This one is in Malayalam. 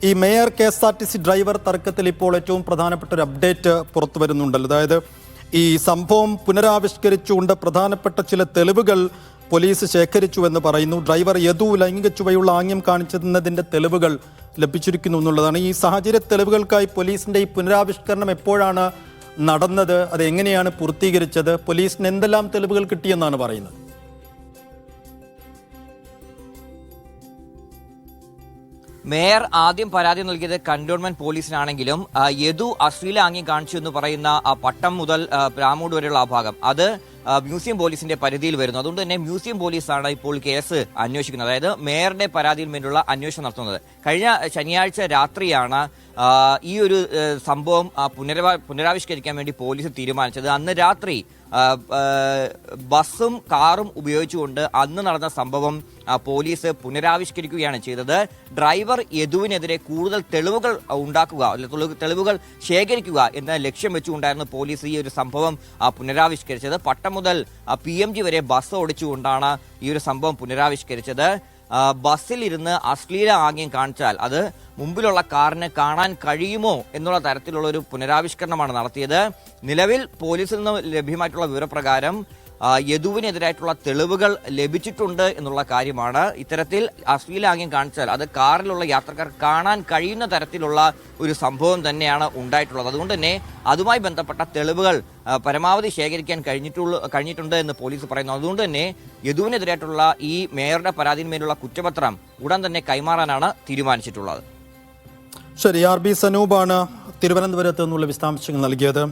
ഈ മേയർ KSRTC ഡ്രൈവർ തർക്കത്തിൽ ഇപ്പോൾ ഏറ്റവും പ്രധാനപ്പെട്ട ഒരു അപ്ഡേറ്റ് പുറത്തു വരുന്നുണ്ടല്ലോ. അതായത് ഈ സംഭവം പുനരാവിഷ്കരിച്ചുകൊണ്ട് പ്രധാനപ്പെട്ട ചില തെളിവുകൾ പോലീസ് ശേഖരിച്ചുവെന്ന് പറയുന്നു. ഡ്രൈവർ യദു ലൈംഗിക ചുവയുള്ള ആംഗ്യം കാണിച്ചതിൻ്റെ തെളിവുകൾ ലഭിച്ചിരിക്കുന്നു എന്നുള്ളതാണ്. ഈ സാഹചര്യ തെളിവുകൾക്കായി പോലീസിൻ്റെ ഈ പുനരാവിഷ്കരണം എപ്പോഴാണ് നടന്നത്, അത് എങ്ങനെയാണ് പൂർത്തീകരിച്ചത്, പോലീസിന് എന്തെല്ലാം തെളിവുകൾ കിട്ടിയെന്നാണ് പറയുന്നത്? മേയർ ആദ്യം പരാതി നൽകിയത് കന്റോൺമെന്റ് പോലീസിനാണെങ്കിലും യദു അശ്ലീല ആംഗ്യം കാണിച്ചു എന്ന് പറയുന്ന പട്ടം മുതൽ രാമൂട് വരെയുള്ള ആ ഭാഗം അത് മ്യൂസിയം പോലീസിന്റെ പരിധിയിൽ വരുന്നു. അതുകൊണ്ട് തന്നെ മ്യൂസിയം പോലീസാണ് ഇപ്പോൾ കേസ് അന്വേഷിക്കുന്നത്. അതായത് മേയറുടെ പരാതിയിൽ മേലുള്ള അന്വേഷണം നടത്തുന്നത്. കഴിഞ്ഞ ശനിയാഴ്ച രാത്രിയാണ് ഈ ഒരു സംഭവം പുനരാവിഷ്കരിക്കാൻ വേണ്ടി പോലീസ് തീരുമാനിച്ചത്. അന്ന് രാത്രി ബസ്സും കാറും ഉപയോഗിച്ചുകൊണ്ട് അന്ന് നടന്ന സംഭവം പോലീസ് പുനരാവിഷ്കരിക്കുകയാണ് ചെയ്തത്. ഡ്രൈവർ യദുവിനെതിരെ കൂടുതൽ തെളിവുകൾ ഉണ്ടാക്കുക, തെളിവുകൾ ശേഖരിക്കുക എന്ന ലക്ഷ്യം വെച്ചുകൊണ്ടായിരുന്നു പോലീസ് ഈ ഒരു സംഭവം പുനരാവിഷ്കരിച്ചത്. പട്ടം മുതൽ PMG വരെ ബസ് ഓടിച്ചുകൊണ്ടാണ് ഈ ഒരു സംഭവം പുനരാവിഷ്കരിച്ചത്. ബസ്സിൽ ഇരുന്ന് അശ്ലീല ആംഗ്യം കാണിച്ചാൽ അത് മുമ്പിലുള്ള കാറിന് കാണാൻ കഴിയുമോ എന്നുള്ള തരത്തിലുള്ള ഒരു പുനരാവിഷ്കരണമാണ് നടത്തിയത്. നിലവിൽ പോലീസിൽ നിന്ന് ലഭ്യമായിട്ടുള്ള വിവരപ്രകാരം യദുവിനെതിരായിട്ടുള്ള തെളിവുകൾ ലഭിച്ചിട്ടുണ്ട് എന്നുള്ള കാര്യമാണ്. ഇത്തരത്തിൽ അശ്ലീലാംഗ്യം കാണിച്ചാൽ അത് കാറിലുള്ള യാത്രക്കാർ കാണാൻ കഴിയുന്ന തരത്തിലുള്ള ഒരു സംഭവം തന്നെയാണ് ഉണ്ടായിട്ടുള്ളത്. അതുകൊണ്ട് തന്നെ അതുമായി ബന്ധപ്പെട്ട തെളിവുകൾ പരമാവധി ശേഖരിക്കാൻ കഴിഞ്ഞിട്ടുണ്ട് എന്ന് പോലീസ് പറയുന്നു. അതുകൊണ്ട് തന്നെ യദുവിനെതിരായിട്ടുള്ള ഈ മേയറുടെ പരാതിയിന്മേലുള്ള കുറ്റപത്രം ഉടൻ തന്നെ കൈമാറാനാണ് തീരുമാനിച്ചിട്ടുള്ളത്. ശരി, RB സനൂപാണ് തിരുവനന്തപുരത്ത് നിന്നുള്ള വിശദാംശങ്ങൾ നൽകിയത്.